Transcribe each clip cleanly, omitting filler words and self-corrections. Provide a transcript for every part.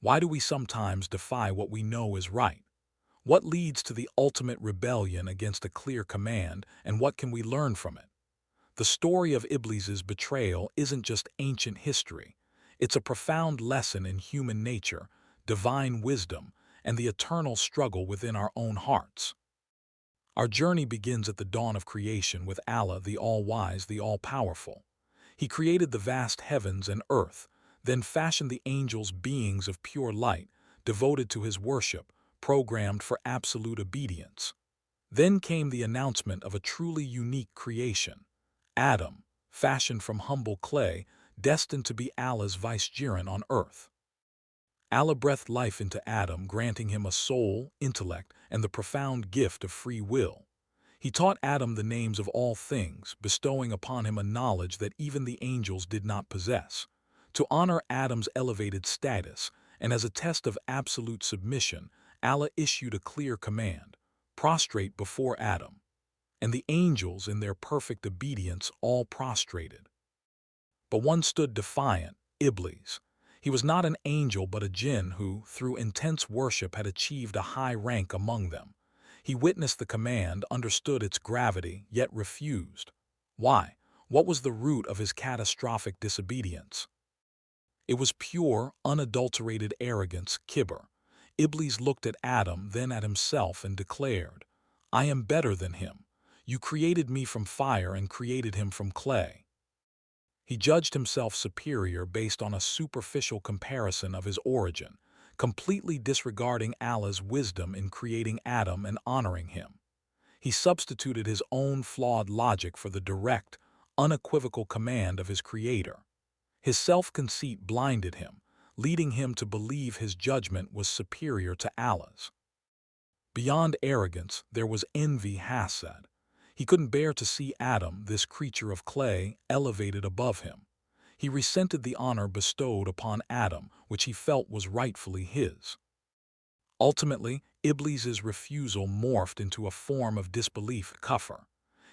Why do we sometimes defy what we know is right? What leads to the ultimate rebellion against a clear command, and what can we learn from it? The story of Iblis's betrayal isn't just ancient history. It's a profound lesson in human nature, divine wisdom, and the eternal struggle within our own hearts. Our journey begins at the dawn of creation with Allah, the All-Wise, the All-Powerful. He created the vast heavens and earth, then fashioned the angels, beings of pure light, devoted to his worship, programmed for absolute obedience. Then came the announcement of a truly unique creation, Adam, fashioned from humble clay, destined to be Allah's vicegerent on earth. Allah breathed life into Adam, granting him a soul, intellect, and the profound gift of free will. He taught Adam the names of all things, bestowing upon him a knowledge that even the angels did not possess. To honor Adam's elevated status, and as a test of absolute submission, Allah issued a clear command: prostrate before Adam. And the angels, in their perfect obedience, all prostrated. But one stood defiant, Iblis. He was not an angel but a jinn who, through intense worship, had achieved a high rank among them. He witnessed the command, understood its gravity, yet refused. Why? What was the root of his catastrophic disobedience? It was pure, unadulterated arrogance, kibr. Iblis looked at Adam, then at himself, and declared, "I am better than him. You created me from fire and created him from clay." He judged himself superior based on a superficial comparison of his origin, completely disregarding Allah's wisdom in creating Adam and honoring him. He substituted his own flawed logic for the direct, unequivocal command of his Creator. His self-conceit blinded him, leading him to believe his judgment was superior to Allah's. Beyond arrogance, there was envy, hasad. He couldn't bear to see Adam, this creature of clay, elevated above him. He resented the honor bestowed upon Adam, which he felt was rightfully his. Ultimately, Iblis's refusal morphed into a form of disbelief, kufr.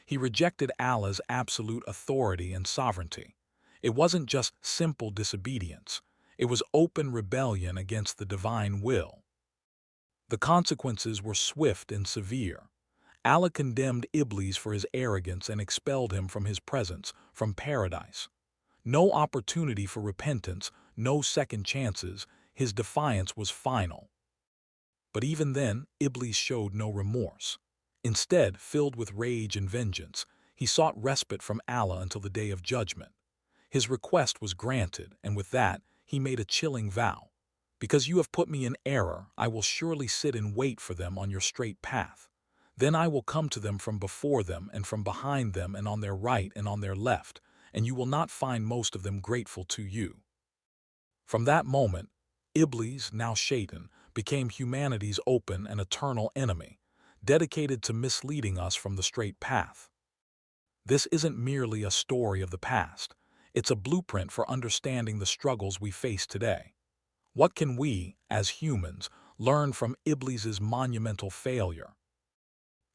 He rejected Allah's absolute authority and sovereignty. It wasn't just simple disobedience. It was open rebellion against the divine will. The consequences were swift and severe. Allah condemned Iblis for his arrogance and expelled him from his presence, from paradise. No opportunity for repentance, no second chances. His defiance was final. But even then, Iblis showed no remorse. Instead, filled with rage and vengeance, he sought respite from Allah until the day of judgment. His request was granted, and with that, he made a chilling vow. "Because you have put me in error, I will surely sit and wait for them on your straight path. Then I will come to them from before them and from behind them and on their right and on their left, and you will not find most of them grateful to you." From that moment, Iblis, now Shaitan, became humanity's open and eternal enemy, dedicated to misleading us from the straight path. This isn't merely a story of the past. It's a blueprint for understanding the struggles we face today. What can we, as humans, learn from Iblis's monumental failure?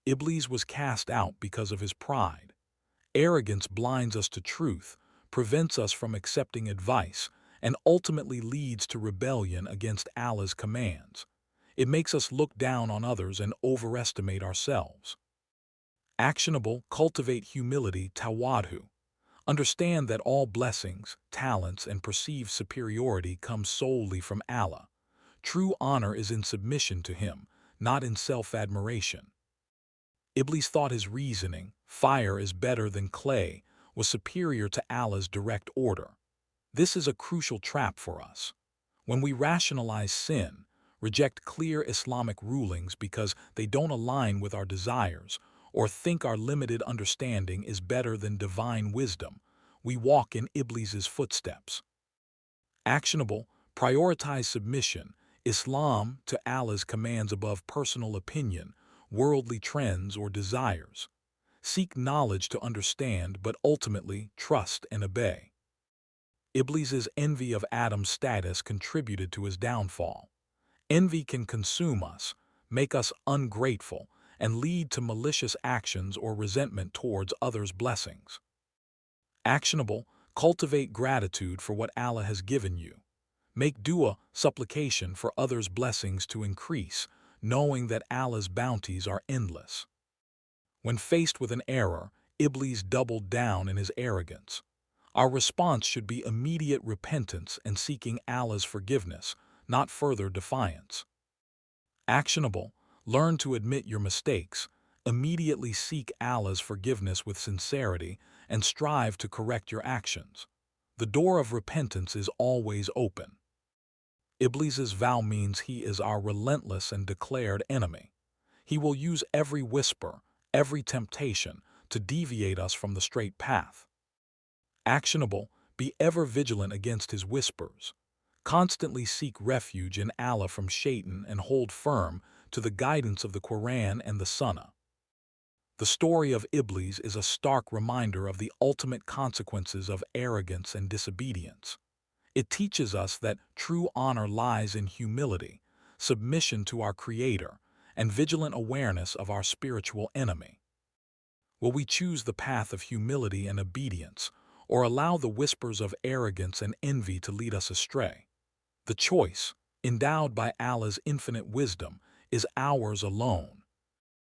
Iblis was cast out because of his pride. Arrogance blinds us to truth, prevents us from accepting advice, and ultimately leads to rebellion against Allah's commands. It makes us look down on others and overestimate ourselves. Actionable: cultivate humility, tawadhu. Understand that all blessings, talents, and perceived superiority come solely from Allah. True honor is in submission to Him, not in self-admiration. Iblis thought his reasoning, "fire is better than clay," was superior to Allah's direct order. This is a crucial trap for us. When we rationalize sin, reject clear Islamic rulings because they don't align with our desires, or think our limited understanding is better than divine wisdom, we walk in Iblis's footsteps. Actionable: prioritize submission, Islam, to Allah's commands above personal opinion, worldly trends, or desires. Seek knowledge to understand, but ultimately trust and obey. Iblis's envy of Adam's status contributed to his downfall. Envy can consume us, make us ungrateful, and lead to malicious actions or resentment towards others' blessings. Actionable: cultivate gratitude for what Allah has given you. Make dua, supplication for others' blessings to increase, knowing that Allah's bounties are endless. When faced with an error, Iblis doubled down in his arrogance. Our response should be immediate repentance and seeking Allah's forgiveness, not further defiance. Actionable: learn to admit your mistakes, immediately seek Allah's forgiveness with sincerity, and strive to correct your actions. The door of repentance is always open. Iblis's vow means he is our relentless and declared enemy. He will use every whisper, every temptation, to deviate us from the straight path. Actionable: be ever vigilant against his whispers. Constantly seek refuge in Allah from Shaitan and hold firm to the guidance of the Quran and the Sunnah. The story of Iblis is a stark reminder of the ultimate consequences of arrogance and disobedience. It teaches us that true honor lies in humility, submission to our Creator, and vigilant awareness of our spiritual enemy. Will we choose the path of humility and obedience, or allow the whispers of arrogance and envy to lead us astray? The choice, endowed by Allah's infinite wisdom, is ours alone.